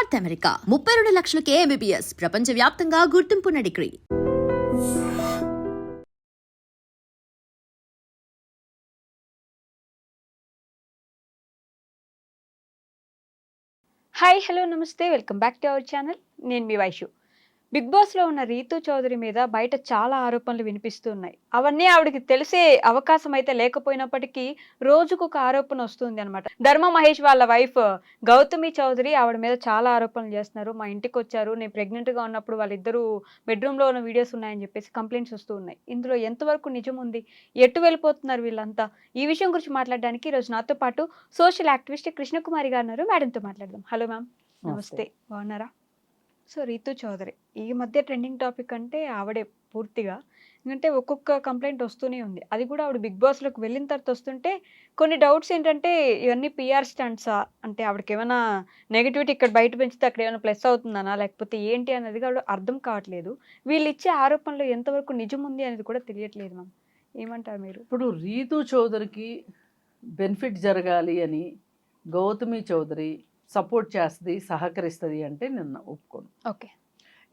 North America 32 లక్షలకే MBBS ప్రపంచవ్యాప్తంగా గుర్తింపున్న degree. Hi hello నమస్తే welcome back to our channel. నేను మీ Vaishu. Big బాస్లో ఉన్న రీతూ చౌదరి మీద బయట చాలా ఆరోపణలు వినిపిస్తున్నాయి. అవన్నీ ఆవిడకి తెలిసే అవకాశం అయితే లేకపోయినప్పటికీ రోజుకొక ఆరోపణ వస్తుంది అనమాట. ధర్మ మహేష్ వాళ్ళ వైఫ్ గౌతమి చౌదరి ఆవిడ మీద చాలా ఆరోపణలు చేస్తున్నారు. మా ఇంటికి వచ్చారు, నేను ప్రెగ్నెంట్గా ఉన్నప్పుడు వాళ్ళిద్దరూ బెడ్రూమ్లో ఉన్న వీడియోస్ ఉన్నాయని చెప్పేసి కంప్లైంట్స్ వస్తూ ఉన్నాయి. ఇందులో ఎంతవరకు నిజం ఉంది, ఎటు వెళ్ళిపోతున్నారు వీళ్ళంతా, ఈ విషయం గురించి మాట్లాడడానికి ఈరోజు నాతో పాటు సోషల్ యాక్టివిస్ట్ కృష్ణకుమారి గారు ఉన్నారు. మేడంతో మాట్లాడదాం. హలో మ్యామ్, నమస్తే, బాగున్నారా? సో రీతూ చౌదరి ఈ మధ్య ట్రెండింగ్ టాపిక్ అంటే ఆవిడే పూర్తిగా. ఎందుకంటే ఒక్కొక్క కంప్లైంట్ వస్తూనే ఉంది. అది కూడా ఆవిడ బిగ్ బాస్లోకి వెళ్ళిన తర్వాత వస్తుంటే కొన్ని డౌట్స్ ఏంటంటే ఇవన్నీ పిఆర్ స్టంట్సా, అంటే ఆవిడకి ఏమైనా నెగిటివిటీ ఇక్కడ బయట పెంచితే అక్కడ ఏమైనా ప్లస్ అవుతుందనా, లేకపోతే ఏంటి అనేది కూడా అర్థం కావట్లేదు. వీళ్ళు ఇచ్చే ఆరోపణలు ఎంతవరకు నిజం ఉంది అనేది కూడా తెలియట్లేదు మ్యామ్. ఏమంటారు మీరు? ఇప్పుడు రీతూ చౌదరికి బెనిఫిట్ జరగాలి అని గౌతమి చౌదరి సపోర్ట్ చేస్తుంది, సహకరిస్తుంది అంటే నేను ఒప్పుకోను. ఓకే.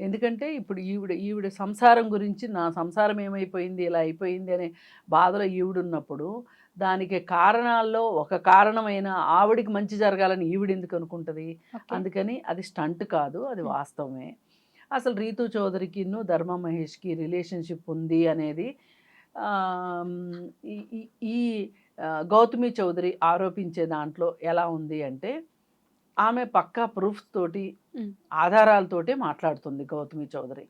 ఎందుకంటే ఇప్పుడు ఈవిడ సంసారం గురించి, నా సంసారం ఏమైపోయింది, ఇలా అయిపోయింది అనే బాధలో ఈవిడున్నప్పుడు దానికి కారణాల్లో ఒక కారణమైన ఆవిడికి మంచి జరగాలని ఈవిడ ఎందుకు అనుకుంటుంది? అందుకని అది స్టంట్ కాదు, అది వాస్తవమే. అసలు రీతూ చౌదరికి ధర్మ మహేష్కి రిలేషన్షిప్ ఉంది అనేది ఈ గౌతమి చౌదరి ఆరోపించే దాంట్లో ఎలా ఉంది అంటే, ఆమె పక్కా ప్రూఫ్స్ తోటి ఆధారాలతోటి మాట్లాడుతుంది గౌతమి చౌదరి.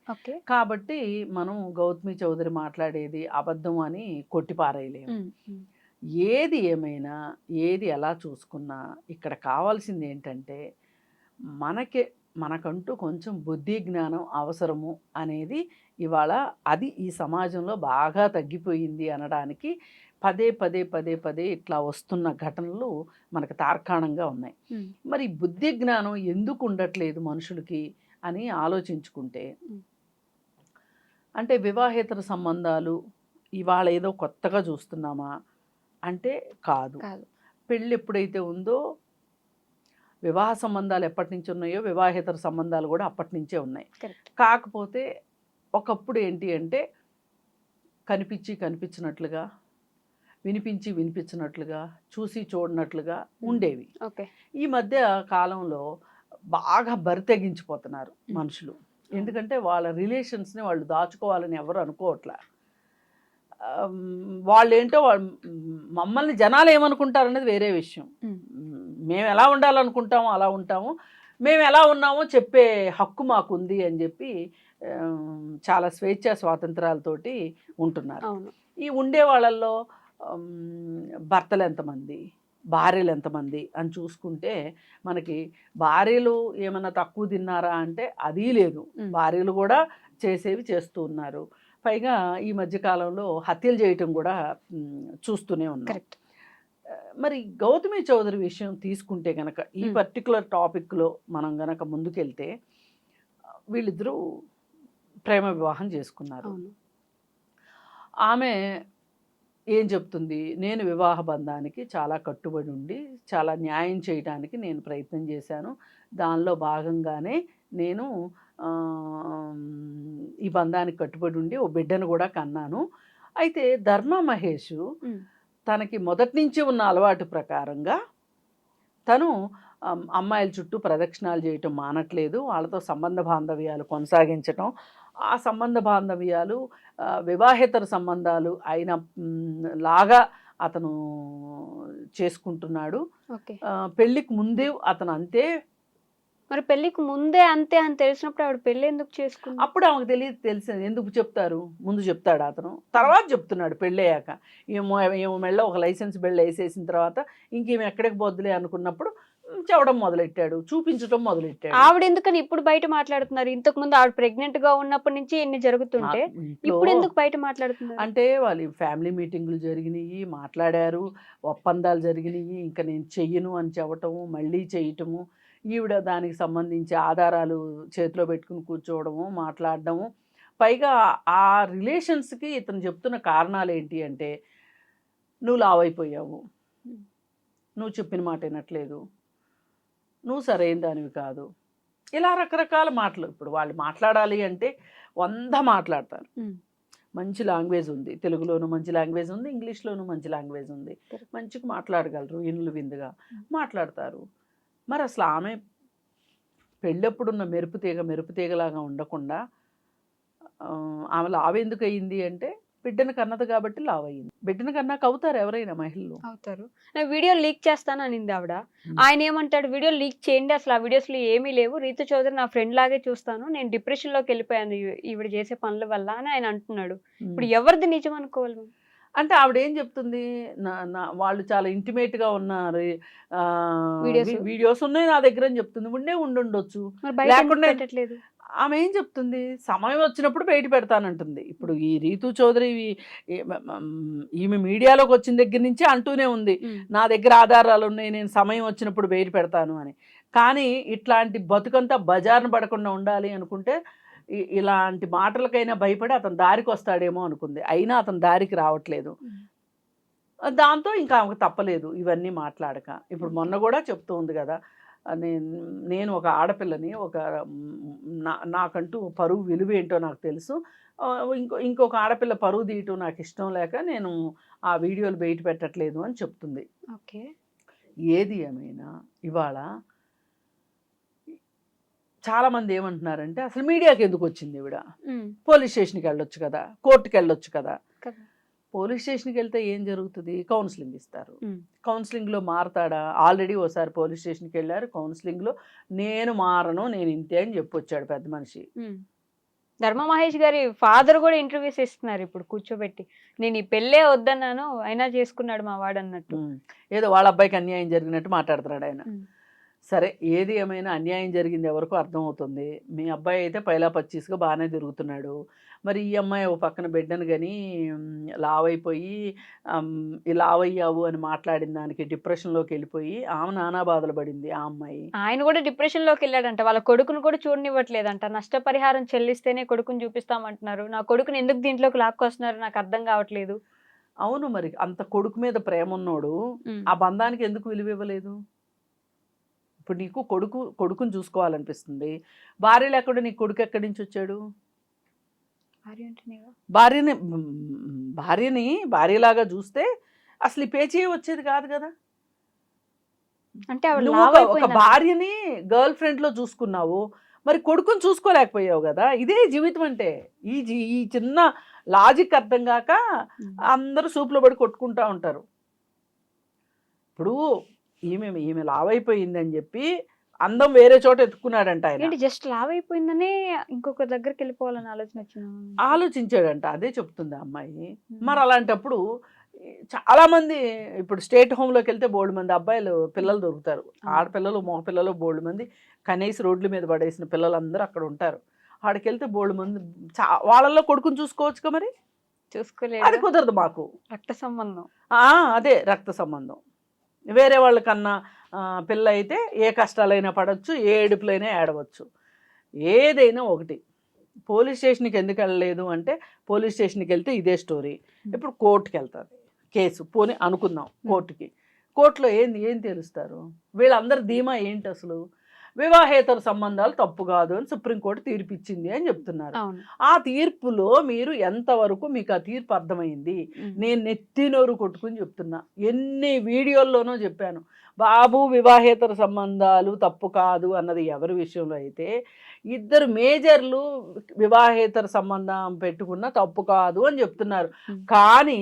కాబట్టి మనం గౌతమి చౌదరి మాట్లాడేది అబద్ధం అని కొట్టిపారేయలేము. ఏది ఏమైనా, ఏది ఎలా చూసుకున్నా ఇక్కడ కావాల్సింది ఏంటంటే మనకంటూ కొంచెం బుద్ధి జ్ఞానం అవసరము అనేది ఇవాళ అది ఈ సమాజంలో బాగా తగ్గిపోయింది అనడానికి పదే పదే పదే పదే ఇట్లా వస్తున్న ఘటనలు మనకు తార్కాణంగా ఉన్నాయి. మరి బుద్ధి జ్ఞానం ఎందుకు ఉండట్లేదు మనుషులకి అని ఆలోచించుకుంటే, అంటే వివాహేతర సంబంధాలు ఇవాళ ఏదో కొత్తగా చూస్తున్నామా అంటే కాదు. పెళ్ళి ఎప్పుడైతే ఉందో వివాహ సంబంధాలు ఎప్పటి నుంచి ఉన్నాయో వివాహేతర సంబంధాలు కూడా అప్పటి నుంచే ఉన్నాయి. కాకపోతే ఒకప్పుడు ఏంటి అంటే కనిపించి కనిపించినట్లుగా, వినిపించి వినిపించినట్లుగా, చూసి చూడనట్లుగా ఉండేవి. ఈ మధ్య కాలంలో బాగా బరితెగించిపోతున్నారు మనుషులు. ఎందుకంటే వాళ్ళ రిలేషన్స్ని వాళ్ళు దాచుకోవాలని ఎవరు అనుకోవట్లే. వాళ్ళేంటో మమ్మల్ని జనాలు ఏమనుకుంటారనేది వేరే విషయం. మేము ఎలా ఉండాలనుకుంటామో అలా ఉంటాము, మేము ఎలా ఉన్నామో చెప్పే హక్కు మాకుంది అని చెప్పి చాలా స్వేచ్ఛా స్వాతంత్రాలతోటి ఉంటున్నారు. ఈ ఉండే వాళ్ళల్లో భర్తలు ఎంతమంది, భార్యలు ఎంతమంది అని చూసుకుంటే మనకి భార్యలు ఏమైనా తక్కువ తిన్నారా అంటే అది లేదు. భార్యలు కూడా చేసేవి చేస్తూ ఉన్నారు. పైగా ఈ మధ్యకాలంలో హత్యలు చేయటం కూడా చూస్తూనే ఉన్నాం. మరి గౌతమి చౌదరి విషయం తీసుకుంటే కనుక ఈ పర్టికులర్ టాపిక్లో మనం గనక ముందుకెళ్తే, వీళ్ళిద్దరూ ప్రేమ వివాహం చేసుకున్నారు. ఆమె ఏం చెప్తుంది? నేను వివాహ బంధానికి చాలా కట్టుబడి ఉండి చాలా న్యాయం చేయడానికి నేను ప్రయత్నం చేశాను. దానిలో భాగంగానే నేను ఈ బంధానికి కట్టుబడి ఉండి ఓ బిడ్డను కూడా కన్నాను. అయితే ధర్మ మహేష్ తనకి మొదటి నుంచి ఉన్న అలవాటు ప్రకారంగా తను అమ్మాయిల చుట్టూ ప్రదక్షిణాలు చేయటం మానట్లేదు. వాళ్ళతో సంబంధ బాంధవ్యాలు కొనసాగించటం, ఆ సంబంధ బాంధవ్యాలు వివాహేతర సంబంధాలు అయిన లాగా అతను చేసుకుంటున్నాడు. పెళ్ళికి ముందే అతను అంతే. మరి పెళ్ళికి ముందే అంతే అని తెలిసినప్పుడు ఆవిడ పెళ్ళి ఎందుకు చేసుకుంది? అప్పుడు ఆమెకు తెలిసింది. ఎందుకు చెప్తారు? ముందు చెప్తాడు అతను, తర్వాత చెప్తున్నాడు పెళ్ళయ్యాక. ఏమో మెళ్ళ ఒక లైసెన్స్ బెళ్ళ వేసేసిన తర్వాత ఇంకేమి ఎక్కడికి పోద్దులే అనుకున్నప్పుడు చెప్పడం మొదలెట్టాడు, చూపించడం మొదలెట్టాడు. ఆవిడ ఎందుకని ఇప్పుడు బయట మాట్లాడుతున్నారు? ఇంతకు ముందు ఆవిడ ప్రెగ్నెంట్ గా ఉన్నప్పటి నుంచి ఎన్ని జరుగుతుంటే ఇప్పుడు ఎందుకు బయట మాట్లాడుతున్నారు? అంటే వాళ్ళు ఫ్యామిలీ మీటింగులు జరిగినాయి, మాట్లాడారు, ఒప్పందాలు జరిగినాయి, ఇంకా నేను చెయ్యను అని చెప్పటము, మళ్ళీ చేయటము, ఈవిడ దానికి సంబంధించి ఆధారాలు చేతిలో పెట్టుకుని కూర్చోవడము, మాట్లాడడము. పైగా ఆ రిలేషన్స్కి ఇతను చెప్తున్న కారణాలు ఏంటి అంటే, నువ్వు లావైపోయావు, నువ్వు చెప్పిన మాట వినట్లేదు, నువ్వు సరైన దానివి కాదు, ఇలా రకరకాల మాటలు. ఇప్పుడు వాళ్ళు మాట్లాడాలి అంటే 100 మాట్లాడతారు. మంచి లాంగ్వేజ్ ఉంది, తెలుగులోను మంచి లాంగ్వేజ్ ఉంది, ఇంగ్లీష్లోను మంచి లాంగ్వేజ్ ఉంది, మంచిగా మాట్లాడగలరు, ఇనులు విందుగా మాట్లాడతారు. మరి అసలు ఆమె పెళ్ళప్పుడున్న మెరుపుతీగలాగా ఉండకుండా ఆమె లావెందుకు అయ్యింది అంటే బిడ్డను కన్నది కాబట్టి లావ్ అయ్యింది. బిడ్డను కన్నాక అవుతారు ఎవరైనా మహిళలు. అవుతారు. నా వీడియో లీక్ చేస్తాను అనింది ఆవిడ. ఆయన ఏమంటాడు, వీడియో లీక్ చేయండి, అసలు ఆ వీడియోస్లో ఏమీ లేవు, రీతు చౌదరి నా ఫ్రెండ్ లాగే చూస్తాను, నేను డిప్రెషన్లోకి వెళ్ళిపోయాను ఈవిడ చేసే పనుల వల్ల అని ఆయన అంటున్నాడు. ఇప్పుడు ఎవరిది నిజం అనుకోవాలి? అంటే ఆవిడ ఏం చెప్తుంది, వాళ్ళు చాలా ఇంటిమేట్గా ఉన్నారు, వీడియోస్ ఉన్నాయి నా దగ్గర అని చెప్తుంది. ఉండొచ్చు, లేకుండా పెట్టట్లేదు. ఆమె ఏం చెప్తుంది, సమయం వచ్చినప్పుడు బయట పెడతానంటుంది. ఇప్పుడు ఈ రీతు చౌదరి ఈమె మీడియాలోకి వచ్చిన దగ్గర నుంచి అంటూనే ఉంది, నా దగ్గర ఆధారాలు ఉన్నాయి, నేను సమయం వచ్చినప్పుడు బయట పెడతాను అని. కానీ ఇట్లాంటి బతుకంతా బజార్ను పడకుండా ఉండాలి అనుకుంటే ఇలాంటి మాటలకైనా భయపడి అతను దారికి వస్తాడేమో అనుకుంది. అయినా అతను దారికి రావట్లేదు. దాంతో ఇంకా ఆమెకు తప్పలేదు ఇవన్నీ మాట్లాడక. ఇప్పుడు మొన్న కూడా చెప్తూ ఉంది కదా, నేను ఒక ఆడపిల్లని, నాకంటూ పరువు విలువ ఏంటో నాకు తెలుసు, ఇంకొక ఆడపిల్ల పరువు తీయటం నాకు ఇష్టం లేక నేను ఆ వీడియోలు బయట పెట్టట్లేదు అని చెప్తుంది. ఓకే, ఏది ఏమైనా ఇవాళ చాలామంది ఏమంటున్నారంటే అసలు మీడియాకి ఎందుకు వచ్చింది ఈవిడ, పోలీస్ స్టేషన్కి వెళ్ళొచ్చు కదా, కోర్టుకి వెళ్ళొచ్చు కదా. పోలీస్ స్టేషన్కి వెళ్తే ఏం జరుగుతుంది, కౌన్సిలింగ్ ఇస్తారు, కౌన్సిలింగ్లో మారతాడా? ఆల్రెడీ ఓసారి పోలీస్ స్టేషన్కి వెళ్ళారు, కౌన్సిలింగ్లో నేను మారను, నేను ఇంతే అని చెప్పొచ్చాడు పెద్ద మనిషి. ధర్మ మహేష్ గారి ఫాదర్ కూడా ఇంటర్వ్యూస్ ఇస్తున్నారు ఇప్పుడు కూర్చోబెట్టి, నేను ఈ పెళ్ళే వద్దన్నాను అయినా చేసుకున్నాడు మా వాడు అన్నట్టు. ఏదో వాళ్ళ అబ్బాయికి అన్యాయం జరిగినట్టు మాట్లాడుతున్నాడు ఆయన. సరే, ఏది ఏమైనా అన్యాయం జరిగింది ఎవరికో అర్థమవుతుంది. మీ అబ్బాయి అయితే పైలా పచ్చీస్గా బాగానే తిరుగుతున్నాడు. మరి ఈ అమ్మాయి ఓ పక్కన బిడ్డను కానీ లావ్ అయిపోయి లావ్ అయ్యావు అని మాట్లాడిన దానికి డిప్రెషన్లోకి వెళ్ళిపోయి ఆమె నానా బాధలు పడింది ఆ అమ్మాయి. ఆయన కూడా డిప్రెషన్లోకి వెళ్ళాడంట, వాళ్ళ కొడుకును కూడా చూడనివ్వట్లేదంట, నష్టపరిహారం చెల్లిస్తేనే కొడుకుని చూపిస్తామంటున్నారు, నా కొడుకుని ఎందుకు దీంట్లోకి లాక్కొస్తున్నారు నాకు అర్థం కావట్లేదు. అవును, మరి అంత కొడుకు మీద ప్రేమ ఉన్నోడు ఆ బంధానికి ఎందుకు విలువ ఇవ్వలేదు? ఇప్పుడు నీకు కొడుకుని చూసుకోవాలనిపిస్తుంది, భార్య లేకుండా నీకు కొడుకు ఎక్కడి నుంచి వచ్చాడు? భార్యని భార్యలాగా చూస్తే అసలు ఈ పేచీ వచ్చేది కాదు కదా. అంటే ఒక భార్యని గర్ల్ ఫ్రెండ్ లో చూసుకున్నావు, మరి కొడుకుని చూసుకోలేకపోయావు కదా. ఇదే జీవితం అంటే. ఈ చిన్న లాజిక్ అర్థం కాక అందరూ సూపులో పడి కొట్టుకుంటా ఉంటారు. ఇప్పుడు ఈమె లావ్ అయిపోయిందని చెప్పి అందం వేరే చోట ఎత్తుకున్నాడంట ఆయన. జస్ట్ లావ్ అయిపోయిందనే ఇంకొక దగ్గరికి వెళ్ళిపోవాలని ఆలోచించాడంట. అదే చెప్తుంది ఆ అమ్మాయి. మరి అలాంటప్పుడు చాలా మంది ఇప్పుడు స్టేట్ హోమ్లోకి వెళ్తే బోల్డ్ మంది అబ్బాయిలు పిల్లలు దొరుకుతారు, ఆడపిల్లలు మగపిల్లలు బోల్డ్ మంది కనీసం రోడ్ల మీద పడేసిన పిల్లలందరూ అక్కడ ఉంటారు. ఆడికి వెళ్తే బోల్డ్ మంది వాళ్ళల్లో కొడుకుని చూసుకోవచ్చుగా, మరి చూసుకోలేదు. అది కుదరదు మాకు, రక్త సంబంధం. అదే రక్త సంబంధం. వేరే వాళ్ళకన్నా పిల్ల అయితే ఏ కష్టాలైనా పడవచ్చు, ఏ ఏడుపులైనా ఏడవచ్చు. ఏదైనా ఒకటి. పోలీస్ స్టేషన్కి ఎందుకు వెళ్ళలేదు అంటే పోలీస్ స్టేషన్కి వెళ్తే ఇదే స్టోరీ. ఇప్పుడు కోర్టుకి వెళ్తుంది కేసు, పోనీ అనుకుందాం కోర్టుకి. కోర్టులో ఏం తెలుస్తారు? వీళ్ళందరి ధీమా ఏంటి అసలు? వివాహేతర సంబంధాలు తప్పు కాదు అని సుప్రీంకోర్టు తీర్పు ఇచ్చింది అని చెప్తున్నారు. ఆ తీర్పులో మీరు ఎంతవరకు మీకు ఆ తీర్పు అర్థమైంది? నేను నెత్తినోరు కొట్టుకుని చెప్తున్నా, ఎన్ని వీడియోల్లోనూ చెప్పాను. బాబు, వివాహేతర సంబంధాలు తప్పు కాదు అన్నది ఎవరి విషయంలో అయితే, ఇద్దరు మేజర్లు వివాహేతర సంబంధం పెట్టుకున్న తప్పు కాదు అని చెప్తున్నారు. కానీ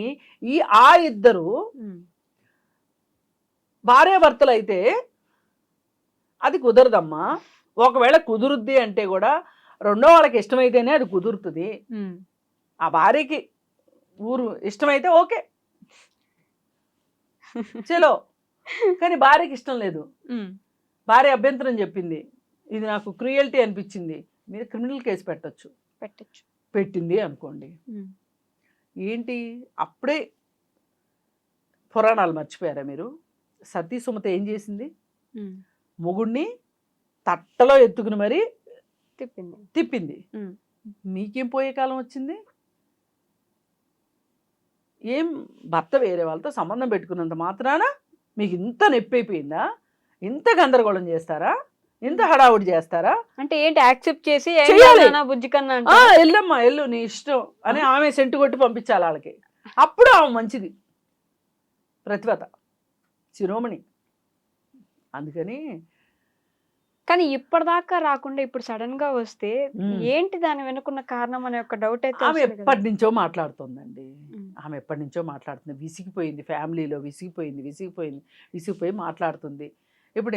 ఆ ఇద్దరు భార్యాభర్తలు అయితే అది కుదరదమ్మా. ఒకవేళ కుదురుద్ది అంటే కూడా రెండో వాళ్ళకి ఇష్టమైతేనే అది కుదురుతుంది. ఆ భార్యకి ఊరు ఇష్టమైతే ఓకే చలో, కానీ భార్యకి ఇష్టం లేదు, భార్య అభ్యంతరం చెప్పింది, ఇది నాకు క్రూయల్టీ అనిపించింది, మీరు క్రిమినల్ కేసు పెట్టచ్చు. పెట్టింది అనుకోండి, ఏంటి అప్పుడే పురాణాలు మర్చిపోయారా మీరు? సతీ సుమత ఏం చేసింది? మొగుడిని తట్టలో ఎత్తుకుని మరీ తిప్పింది. మీకేం పోయే కాలం వచ్చింది? ఏం భర్త వేరే వాళ్ళతో సంబంధం పెట్టుకున్నంత మాత్రాన మీకు ఇంత నొప్పి అయిపోయిందా? ఇంత గందరగోళం చేస్తారా? ఇంత హడావుడి చేస్తారా? అంటే ఏంటి యాక్సెప్ట్ చేసి "ఏం చెయ్యాలి. కాదు నాన్న, బుజ్జి కన్నా" ఆ, అంటారా? ఎల్లమ్మా ఎల్లు నీ ఇష్టం అని ఆమె సెంటు కొట్టి పంపించాలి వాళ్ళకి. అప్పుడు ఆమె మంచిది, ప్రతిభత, శిరోమణి. అందుకని కానీ ఇప్పటిదాకా రాకుండా ఇప్పుడు సడన్ గా వస్తే ఉమ్, ఏంటి దాని వెనుకున్న కారణం అనే ఒక డౌట్ అయితే ఆమె వస్తుంది కదా. ఎప్పటి నుంచో మాట్లాడుతుందండి. ఉమ్. ఆమె ఎప్పటి నుంచో మాట్లాడుతుంది, విసిగిపోయింది, ఫ్యామిలీలో విసిగిపోయి మాట్లాడుతుంది. ఇప్పుడు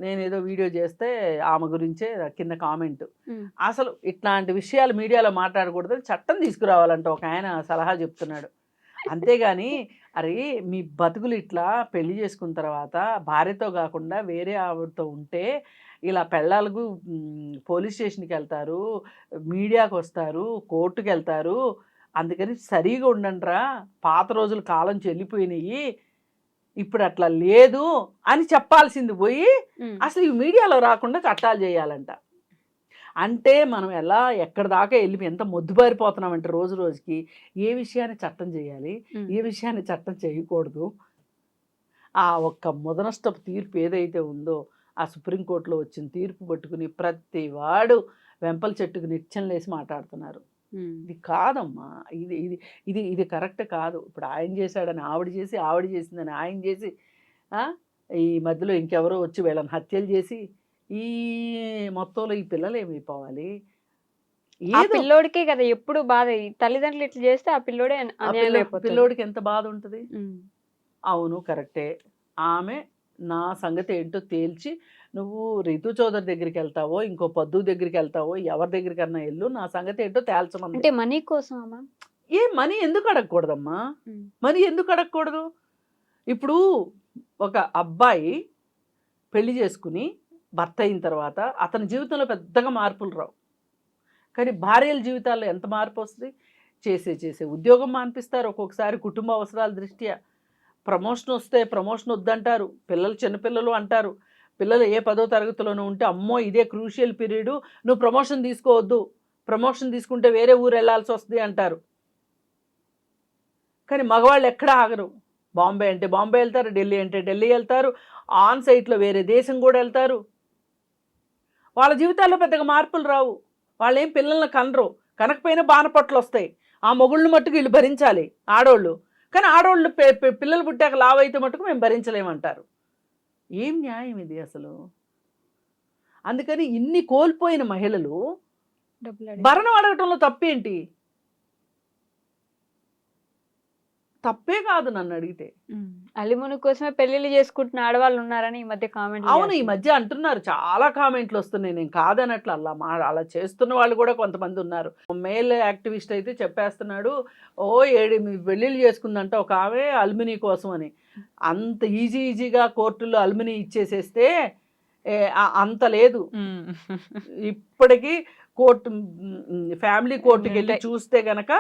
నేను ఏదో వీడియో చేస్తే ఆమె గురించే కింద కామెంట్, ఉమ్. అసలు ఇట్లాంటి విషయాలు మీడియాలో మాట్లాడకూడదని చట్టం తీసుకురావాలంట ఒక ఆయన సలహా చెప్తున్నాడు. అంతేగాని అరే మీ బతుకులు ఇట్లా పెళ్లి చేసుకున్న తర్వాత భార్యతో కాకుండా వేరే ఆవిడతో ఉంటే ఇలా పెళ్ళాలకు పోలీస్ స్టేషన్కి వెళ్తారు, మీడియాకు వస్తారు, కోర్టుకు వెళ్తారు. అందుకని సరిగా ఉండండిరా, పాత రోజులు కాలం చెల్లిపోయినాయి, ఇప్పుడు అట్లా లేదు అని చెప్పాల్సింది పోయి ఉమ్. అసలు ఈ మీడియాలో రాకుండా చట్టాలు చేయాలంట. అంటే మనం ఎలా ఎక్కడి దాకా వెళ్ళి ఎంత మొద్దుబారిపోతున్నామంటే రోజు రోజుకి ఏ విషయాన్ని చట్టం చేయాలి, ఉమ్. ఏ విషయాన్ని చట్టం చేయకూడదు. ఆ ఒక్క ముదనష్టపు తీర్పు ఏదైతే ఉందో, ఆ సుప్రీంకోర్టులో వచ్చిన తీర్పు పట్టుకుని ప్రతి వాడు వెంపల చెట్టుకు నిత్యం లేసి మాట్లాడుతున్నారు. ఉమ్. ఇది కాదమ్మా, ఇది ఇది ఇది ఇది కరెక్ట్ కాదు. ఇప్పుడు ఆయన చేశాడని ఆవిడ చేసిందని ఆయన చేసి ఆ, ఈ మధ్యలో ఇంకెవరో వచ్చి వీళ్ళని హత్యలు చేసి ఈ మొత్తంలో ఈ పిల్లలు ఏమైపోవాలి? ఆ ఏదో పిల్లోడికే కదా ఎప్పుడు బాధ. ఈ తల్లిదండ్రులు ఇట్లా చేస్తే ఆ పిల్లోడే ఆ అన్యాయం అయిపోతాడు. పిల్లోడికి ఎంత బాధ ఉంటుంది. ఉమ్. అవును కరెక్టే. ఆమె నా సంగతి ఏంటో తేల్చి, నువ్వు రితు చౌదరి దగ్గరికి వెళ్తావో, ఇంకో పద్దు దగ్గరికి వెళ్తావో, ఎవరి దగ్గరికన్నా వెళ్ళు, నా సంగతి ఏంటో తేల్చమంది. అంటే మనీ కోసం అమ్మా. ఏ మనీ ఎందుకు అడగకూడదమ్మా? ఉమ్. మనీ ఎందుకు అడగకూడదు? ఇప్పుడు ఒక అబ్బాయి పెళ్లి చేసుకుని భర్త అయిన తర్వాత అతని జీవితంలో పెద్దగా మార్పులు రావు. కానీ భార్యల జీవితాల్లో ఎంత మార్పు వస్తుంది? చేసే ఉద్యోగం మానిపిస్తారు ఒక్కొక్కసారి కుటుంబ అవసరాల దృష్ట్యా. ప్రమోషన్ వస్తే ప్రమోషన్ వద్దంటారు, పిల్లలు చిన్నపిల్లలు అంటారు. పిల్లలు ఏ 10వ తరగతిలోనూ ఉంటే అమ్మో ఇదే క్రూషియల్ పీరియడ్, నువ్వు ప్రమోషన్ తీసుకోవద్దు, ప్రమోషన్ తీసుకుంటే వేరే ఊరు వెళ్ళాల్సి వస్తుంది అంటారు. కానీ మగవాళ్ళు ఎక్కడా ఆగరు. బాంబే అంటే బాంబే వెళ్తారు, ఢిల్లీ అంటే ఢిల్లీ వెళ్తారు, ఆన్ సైట్లో వేరే దేశం కూడా వెళ్తారు. వాళ్ళ జీవితాల్లో పెద్దగా మార్పులు రావు. వాళ్ళు ఏం పిల్లల్ని కనరు, కనకపోయినా బాణపట్లు వస్తాయి. ఆ మొగుళ్ళని మట్టుకు వీళ్ళు భరించాలి ఆడోళ్ళు. కానీ ఆడోళ్ళు పిల్లలు పుట్టాక లావైతే మట్టుకు మేము భరించలేమంటారు. ఏం న్యాయం ఇది అసలు? అందుకని ఇన్ని కోల్పోయిన మహిళలు డబ్బులు అడిగి. భరణం అడగటంలో తప్పేంటి? తప్పే కాదు నన్ను అడిగితే. ఉమ్. అలిమును కోసమే పెళ్లిళ్ళు చేసుకుంటున్న ఆడవాళ్ళు ఉన్నారని ఈ మధ్య కామెంట్. అవును, ఈ మధ్య అంటున్నారు, చాలా కామెంట్లు వస్తున్నాయి. నేను కాదనట్లు, అలా చేస్తున్న వాళ్ళు కూడా కొంతమంది ఉన్నారు. మేల్ యాక్టివిస్ట్ అయితే చెప్పేస్తున్నాడు, ఓ 7 పెళ్ళిళ్ళు చేసుకుందంట ఒక ఆమె అల్మినీ కోసం అని. అంత ఈజీగా కోర్టులో అల్మినీ ఇచ్చేసేస్తే అంత లేదు. ఇప్పటికీ ఫ్యామిలీ కోర్టుకి వెళ్ళి చూస్తే గనక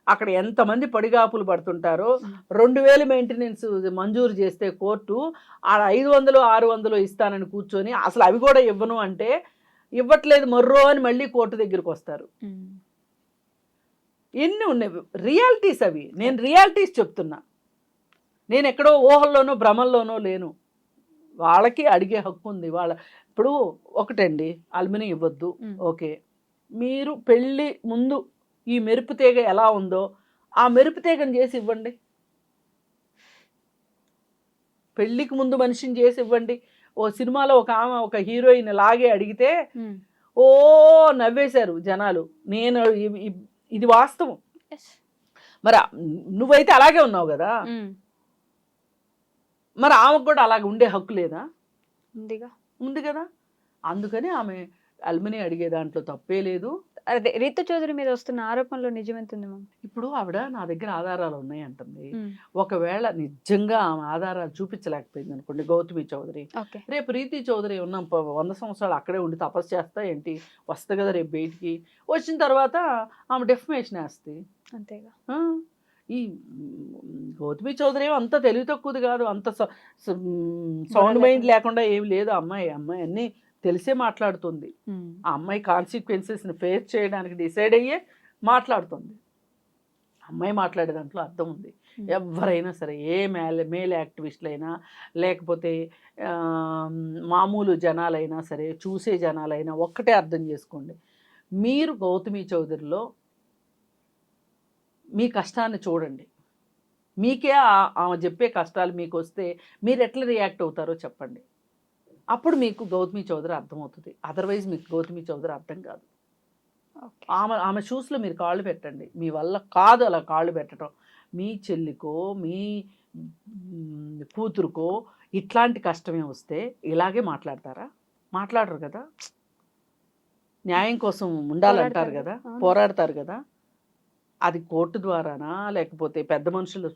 అక్కడ ఎంతమంది పడిగాపులు పడుతుంటారో. 2000 మెయింటెనెన్స్ మంజూరు చేస్తే కోర్టు ఆడ 500 600 ఇస్తానని కూర్చొని అసలు అవి కూడా ఇవ్వను అంటే ఇవ్వట్లేదు మర్రో అని మళ్ళీ కోర్టు దగ్గరికి వస్తారు. ఎన్ని ఉన్నాయి రియాలిటీస్ అవి. నేను రియాలిటీస్ చెప్తున్నా, నేను ఎక్కడో ఊహల్లోనో భ్రమల్లోనో లేను. వాళ్ళకి అడిగే హక్కు ఉంది. ఇప్పుడు ఒకటండి, అల్మినీ ఇవ్వద్దు, ఓకే. మీరు పెళ్ళి ముందు ఈ మెరుపు తీగ ఎలా ఉందో ఆ మెరుపు తీగను చేసి ఇవ్వండి. పెళ్ళికి ముందు మనిషిని చేసి ఇవ్వండి. ఓ సినిమాలో ఒక ఆమె ఒక హీరోయిన్ లాగే అడిగితే ఓ నవ్వేశారు జనాలు. నేను ఇది వాస్తవం. మరి నువ్వైతే అలాగే ఉన్నావు కదా, మరి ఆమెకు కూడా అలాగే ఉండే హక్కు లేదా? ఉంది కదా. అందుకని ఆమె అల్మినీ అడిగే దాంట్లో తప్పే లేదు. అదే రితు చౌదరి మీద వస్తున్న ఆరోపణలో నిజమెంతుంది మ్యామ్? ఇప్పుడు ఆవిడ నా దగ్గర ఆధారాలు ఉన్నాయి అంటుంది. ఒకవేళ నిజంగా ఆమె ఆధారాలు చూపించలేకపోయింది అనుకోండి గౌతమి చౌదరి, రేపు రీతి చౌదరి ఉన్న 100 సంవత్సరాలు అక్కడే ఉండి తపస్సు చేస్తా ఏంటి? వస్తుంది కదా రేపు బయటికి. వచ్చిన తర్వాత ఆమె డెఫమేషన్ వేస్తుంది. అంతేగా. ఈ గౌతమి చౌదరి అంత తెలివి తక్కువది కాదు, అంత సౌండ్ మైండ్ లేకుండా ఏమి లేదు. అమ్మాయి అన్నీ తెలిసే మాట్లాడుతుంది. ఆ అమ్మాయి కాన్సిక్వెన్సెస్ని ఫేస్ చేయడానికి డిసైడ్ అయ్యే మాట్లాడుతుంది. అమ్మాయి మాట్లాడే దాంట్లో అర్థం ఉంది. ఎవరైనా సరే, ఏ మేల్ యాక్టివిస్టులైనా లేకపోతే మామూలు జనాలైనా సరే, చూసే జనాలైనా ఒక్కటే అర్థం చేసుకోండి. మీరు గౌతమి చౌదరిలో మీ కష్టాన్ని చూడండి. మీకే ఆమె చెప్పే కష్టాలు మీకు వస్తే మీరు ఎట్లా రియాక్ట్ అవుతారో చెప్పండి. అప్పుడు మీకు గౌతమి చౌదరి అర్థమవుతుంది. అదర్వైజ్ మీకు గౌతమి చౌదరి అర్థం కాదు. ఆమె షూస్లో మీరు కాళ్ళు పెట్టండి. మీ వల్ల కాదు అలా కాళ్ళు పెట్టడం. మీ చెల్లికో మీ కూతురుకో ఇట్లాంటి కష్టమే వస్తే ఇలాగే మాట్లాడతారా? మాట్లాడరు కదా. న్యాయం కోసం ఉండాలంటారు కదా, పోరాడతారు కదా. అది కోర్టు ద్వారానా, లేకపోతే పెద్ద మనుషుల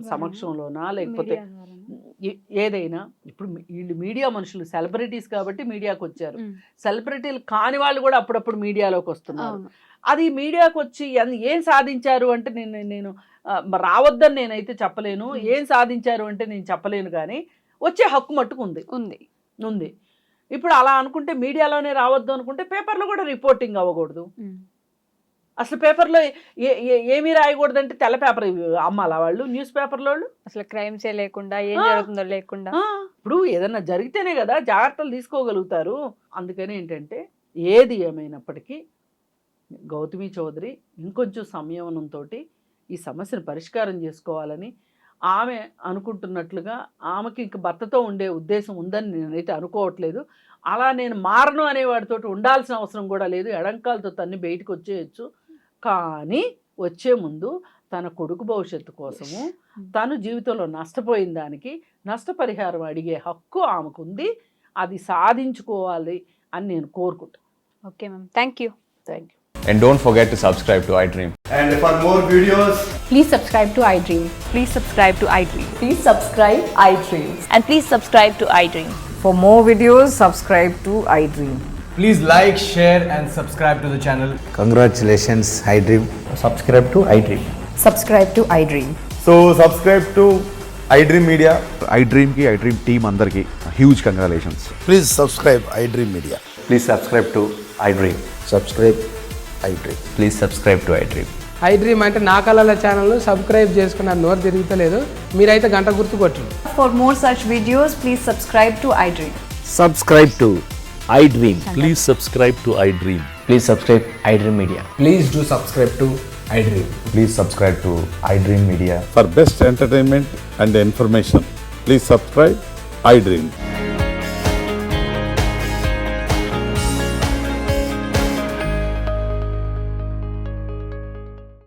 సమక్షంలోనా, లేకపోతే ఏదైనా. ఇప్పుడు వీళ్ళు మీడియా మనుషులు, సెలబ్రిటీస్ కాబట్టి మీడియాకి వచ్చారు. సెలబ్రిటీలు కాని వాళ్ళు కూడా అప్పుడప్పుడు మీడియాలోకి వస్తున్నారు. అది మీడియాకి వచ్చి ఏం సాధించారు అంటే నేను రావద్దని నేనైతే చెప్పలేను. ఏం సాధించారు అంటే నేను చెప్పలేను. కానీ వచ్చే హక్కు మట్టుకు ఉంది. ఇప్పుడు అలా అనుకుంటే మీడియాలోనే రావద్దు అనుకుంటే పేపర్లో కూడా రిపోర్టింగ్ అవ్వకూడదు. అసలు పేపర్లో ఏమీ రాయకూడదంటే తెల్ల పేపర్ అమ్మాలా వాళ్ళు? న్యూస్ పేపర్లో వాళ్ళు అసలు క్రైమ్సే లేకుండా, ఏం జరుగుతుందో లేకుండా. ఇప్పుడు ఏదన్నా జరిగితేనే కదా జాగ్రత్తలు తీసుకోగలుగుతారు. అందుకని ఏంటంటే ఏది ఏమైనప్పటికీ గౌతమి చౌదరి ఇంకొంచెం సంయమనంతో ఈ సమస్యను పరిష్కారం చేసుకోవాలని ఆమె అనుకుంటున్నట్లుగా, ఆమెకి ఇంక భర్తతో ఉండే ఉద్దేశం ఉందని నేనైతే అనుకోవట్లేదు. అలా నేను మారను అనేవాడితో ఉండాల్సిన అవసరం కూడా లేదు. ఎడంకాలతో తన్ని బయటకు వచ్చేయచ్చు. కానీ వచ్చే ముందు తన కొడుకు భవిష్యత్తు కోసము, తను జీవితంలో నష్టపోయిన దానికి నష్టపరిహారం అడిగే హక్కు ఆమెకుంది. అది సాధించుకోవాలి అని నేను కోరుకుంటాను. Okay ma'am, thank you. And don't forget to subscribe to iDream. And for more videos, Please subscribe to iDream. Please subscribe to iDream. Please subscribe iDream. And please subscribe to iDream. For more videos, subscribe to iDream. please like, share and subscribe to the channel. Congratulations, iDream. Subscribe to iDream. Subscribe to iDream. So subscribe to iDream Media. iDream ki iDream team andarki huge congratulations. Please subscribe iDream Media. Please subscribe to iDream. Subscribe iDream. Please subscribe to iDream. iDream అంటే నా కళల ఛానల్ను subscribe చేసుకున్న నోరు తిరుగుతలేదు. మీరైతే గంట గుర్తు కొట్టండి. For more such videos, please subscribe to iDream. Subscribe to iDream. Please subscribe to iDream. Please subscribe iDream Media. Please do subscribe to iDream. Please subscribe to iDream Media. For best entertainment and information, please subscribe iDream.